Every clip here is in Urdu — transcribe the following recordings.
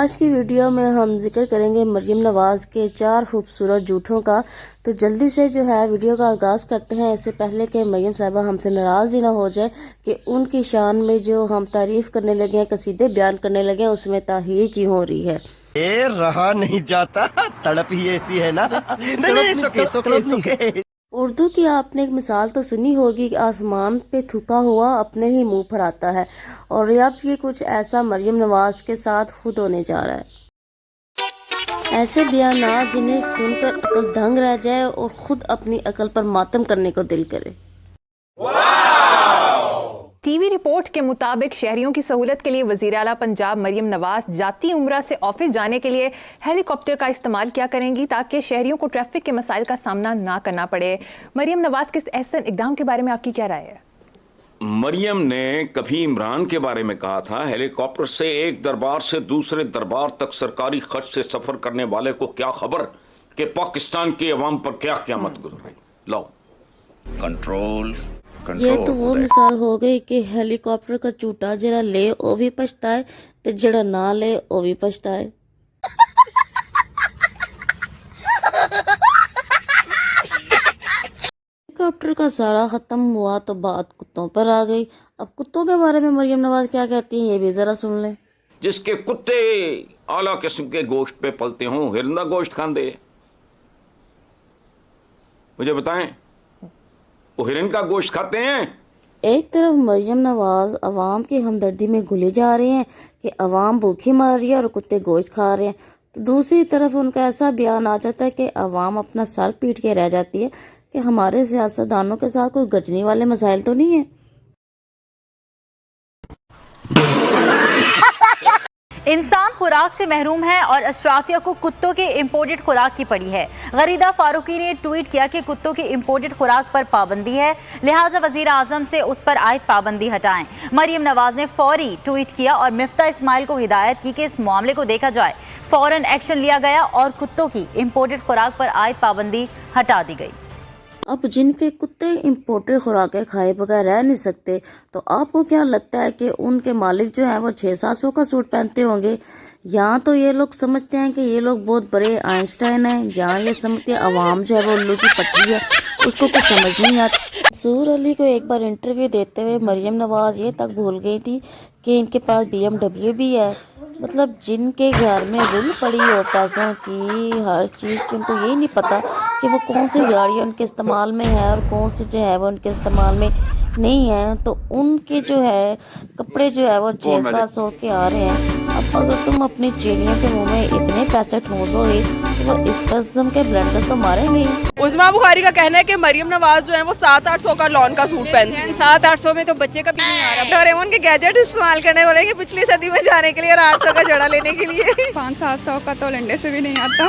آج کی ویڈیو میں ہم ذکر کریں گے مریم نواز کے 4 خوبصورت جھوٹوں کا۔ تو جلدی سے جو ہے ویڈیو کا آغاز کرتے ہیں، اس سے پہلے کہ مریم صاحبہ ہم سے ناراض ہی نہ ہو جائے کہ ان کی شان میں جو ہم تعریف کرنے لگے ہیں، قصیدے بیان کرنے لگے ہیں، اس میں تاخیر کیوں ہو رہی ہے؟ رہا نہیں جاتا، تڑپ ہی ایسی ہے نا۔ اردو کی آپ نے ایک مثال تو سنی ہوگی کہ آسمان پہ تھکا ہوا اپنے ہی منہ پر آتا ہے، اور اب یہ کچھ ایسا مریم نواز کے ساتھ خود ہونے جا رہا ہے۔ ایسے بیانات جنہیں سن کر عقل دنگ رہ جائے اور خود اپنی عقل پر ماتم کرنے کو دل کرے۔ ٹی وی رپورٹ کے مطابق شہریوں کی سہولت کے لیے وزیر اعلیٰ پنجاب مریم نواز ذاتی عمرہ سے آفس جانے کے لیے ہیلی کاپٹر کا استعمال کیا کریں گی تاکہ شہریوں کو ٹریفک کے مسائل کا سامنا نہ کرنا پڑے۔ مریم نواز کے اس احسن اقدام کے بارے میں آپ کی کیا رائے ہے؟ مریم نے کبھی عمران کے بارے میں کہا تھا ہیلی کاپٹر سے ایک دربار سے دوسرے دربار تک سرکاری خرچ سے سفر کرنے والے کو کیا خبر کہ پاکستان کی عوام پر کیا قیامت گزر رہی۔ لاؤ کنٹرول۔ یہ تو وہ مثال ہو گئی کہ ہیلی کاپٹر کا جھوٹا جڑا لے او بھی پچھتائے تے جڑا نہ لے او بھی پچھتائے۔ ہیلی کاپٹر کا سارا ختم ہوا تو بات کتوں پر آ گئی۔ اب کتوں کے بارے میں مریم نواز کیا کہتی ہیں، یہ بھی ذرا سن لیں۔ جس کے کتے اعلیٰ قسم کے گوشت پہ پلتے ہوں، ہرندہ گوشت کھاندے، مجھے بتائیں وہ ہرن کا گوشت کھاتے ہیں؟ ایک طرف مریم نواز عوام کی ہمدردی میں گھلے جا رہے ہیں کہ عوام بھوکی مار رہی ہے اور کتے گوشت کھا رہے ہیں، تو دوسری طرف ان کا ایسا بیان آ جاتا ہے کہ عوام اپنا سر پیٹ کے رہ جاتی ہے کہ ہمارے سیاستدانوں کے ساتھ کوئی گجنی والے مسائل تو نہیں ہیں۔ انسان خوراک سے محروم ہے اور اشرافیہ کو کتوں کے امپورٹڈ خوراک کی پڑی ہے۔ غریدہ فاروقی نے ٹویٹ کیا کہ کتوں کی امپورٹڈ خوراک پر پابندی ہے، لہٰذا وزیر اعظم سے اس پر عائد پابندی ہٹائیں۔ مریم نواز نے فوری ٹویٹ کیا اور مفتاح اسماعیل کو ہدایت کی کہ اس معاملے کو دیکھا جائے۔ فوراً ایکشن لیا گیا اور کتوں کی امپورٹڈ خوراک پر عائد پابندی ہٹا دی گئی۔ اب جن کے کتے امپورٹڈ خوراکیں کھائے بغیر رہ نہیں سکتے، تو آپ کو کیا لگتا ہے کہ ان کے مالک جو ہیں وہ 600-700 کا سوٹ پہنتے ہوں گے؟ یا تو یہ لوگ سمجھتے ہیں کہ یہ لوگ بہت بڑے آئنسٹائن ہیں، یا یہ سمجھتے ہیں عوام جو ہے وہ الو کی پٹری ہے، اس کو کچھ سمجھ نہیں آتا۔ منصور علی کو ایک بار انٹرویو دیتے ہوئے مریم نواز یہ تک بھول گئی تھی کہ ان کے پاس BMW بھی ہے۔ مطلب جن کے گھر میں رل پڑی ہو پیسوں کی، ہر چیز کی، ان کو یہ نہیں پتا کہ وہ کون سی گاڑی ان کے استعمال میں ہے اور کون سی جو ہے وہ ان کے استعمال میں نہیں ہے، تو ان کے جو ہے کپڑے جو ہے وہ 600-700 کے آ رہے ہیں۔ اب اگر تم اپنی چیڑیوں کے منہ میں اتنے پیسے ٹھونسو گے تو وہ اس قسم کے بلنڈرز تو ماریں گے۔ عظمیٰ بخاری کا کہنا ہے کہ مریم نواز جو ہے وہ 700-800 کا لون کا سوٹ پہنتی ہیں۔ 700-800 میں تو بچے کا بھی نہیں آ رہا۔ ڈوریمون کے گیجٹ استعمال کرنے والے کہ پچھلی صدی میں جانے کے لیے اور 800 کا جڑا لینے کے لیے۔ 500-700 کا تو لنڈے سے بھی نہیں آتا۔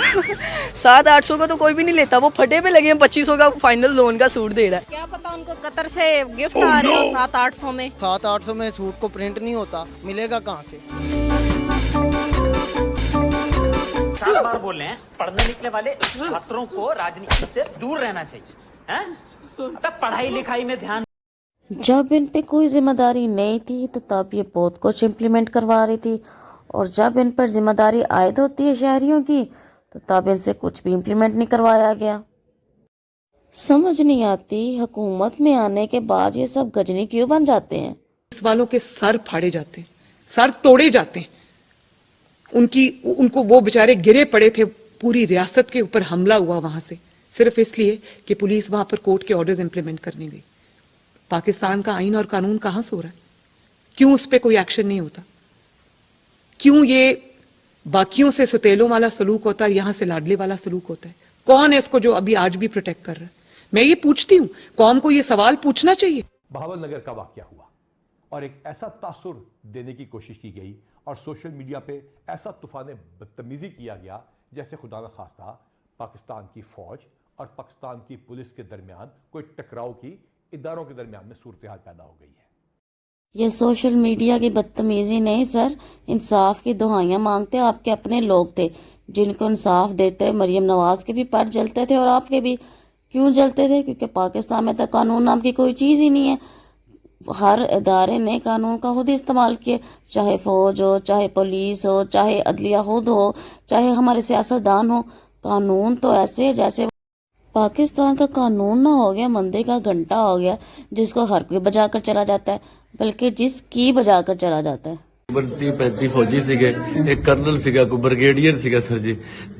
700-800 کا تو کوئی بھی نہیں لیتا، وہ پھٹے پہ لگے ہیں 2500 کا فائنل لون کا سوٹ دے رہا ہے۔ کیا پتا ان کو قطر سے گفٹ آ رہے ہو 700-800 میں۔ 700-800 میں سوٹ کو پرنٹ نہیں ہوتا، ملے گا کہاں سے؟ 7 بار بول رہے ہیں پڑھنے لکھنے والے چھاتروں کو راجنیتی سے دور رہنا چاہیے، پڑھائی لکھائی میں دھیان۔ جب ان پہ کوئی ذمہ داری نہیں تھی تو تب یہ بہت کچھ امپلیمنٹ کروا رہی تھی، اور جب ان پر ذمہ داری عائد ہوتی ہے شہریوں کی تو تب ان سے کچھ بھی امپلیمنٹ نہیں کروایا گیا۔ سمجھ نہیں آتی حکومت میں آنے کے بعد یہ سب گجنی کیوں بن جاتے ہیں؟ اس والوں کے سر پھاڑے جاتے ہیں، سر توڑے جاتے ہیں، ان کو وہ بیچارے گرے پڑے تھے، پوری ریاست کے اوپر حملہ ہوا وہاں سے، صرف اس لیے کہ پولیس وہاں پر کورٹ کے آرڈرز امپلیمنٹ کرنے گئی۔ پاکستان کا آئین اور قانون کہاں سے ہو رہا ہے؟ کیوں اس پہ کوئی ایکشن نہیں ہوتا؟ کیوں یہ باقیوں سے ستیلوں والا سلوک ہوتا ہے، یہاں سے لاڈلے والا سلوک ہوتا ہے؟ کون ہے اس کو جو ابھی آج بھی پروٹیکٹ کر رہا ہے؟ میں یہ پوچھتی ہوں، قوم کو یہ سوال پوچھنا چاہیے۔ بہاول نگر کا واقعہ ہوا اور ایک ایسا تاثر دینے کی کوشش کی گئی اور سوشل میڈیا پہ ایسا طوفان بدتمیزی کیا گیا جیسے خدا نخواستہ پاکستان کی فوج اور پاکستان کی پولیس کے درمیان کوئی ٹکراؤ کی، اداروں کے درمیان میں صورتحال پیدا ہو گئی ہے۔ یہ سوشل میڈیا کی بدتمیزی نہیں سر، انصاف کی دہائیاں مانگتے آپ کے اپنے لوگ تھے جن کو انصاف دیتے۔ مریم نواز کے بھی پر جلتے تھے اور آپ کے بھی۔ کیوں جلتے تھے؟ کیونکہ پاکستان میں تو قانون نام کی کوئی چیز ہی نہیں ہے۔ ہر ادارے نے قانون کا خود ہی استعمال کیا، چاہے فوج ہو، چاہے پولیس ہو، چاہے عدلیہ خود ہو، چاہے ہمارے سیاستدان ہو۔ قانون تو ایسے ہے جیسے پاکستان کا قانون نہ ہو گیا مندر کا گھنٹہ ہو گیا، جس کو ہر کوئی بجا کر چلا جاتا ہے، بلکہ جس کی بجا کر چلا جاتا ہے۔ 35 فوجی سیگے، ایک کرنل سیگا، کوئی بریگیڈیئر سیگا سر جی،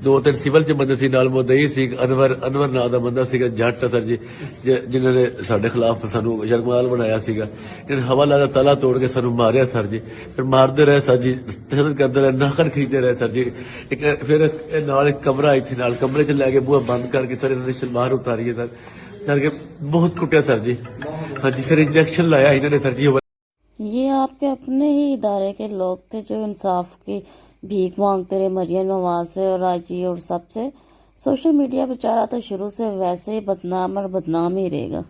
2-3 سول چ بندے سی، نال مدعی سی انور نا دا بندہ سیگا جٹ سر جی، جنہوں نے سارے خلاف سانو یرغمال بنایا سیگا، انہوں نے حوالہ دا تالا توڑ کے سانو ماریا سر جی، پھر ماردے رہے سر جی، تشدد کرتے رہے، ناخن کھینچتے رہے سر جی، پھر نال ایک کمرہ آئی تھی، نال کمرے چ لے کے بوہا بند کر کے سر انہوں نے شلوار اتاری ہے سر کے بہت کٹیا سر جی، ہاں جی، پھر انجیکشن لایا انہوں نے سر جی۔ یہ آپ کے اپنے ہی ادارے کے لوگ تھے جو انصاف کی بھیک مانگتے رہے، مریم نواز سے اور راجی اور سب سے۔ سوشل میڈیا بیچارہ تو شروع سے ویسے ہی بدنام اور بدنام ہی رہے گا۔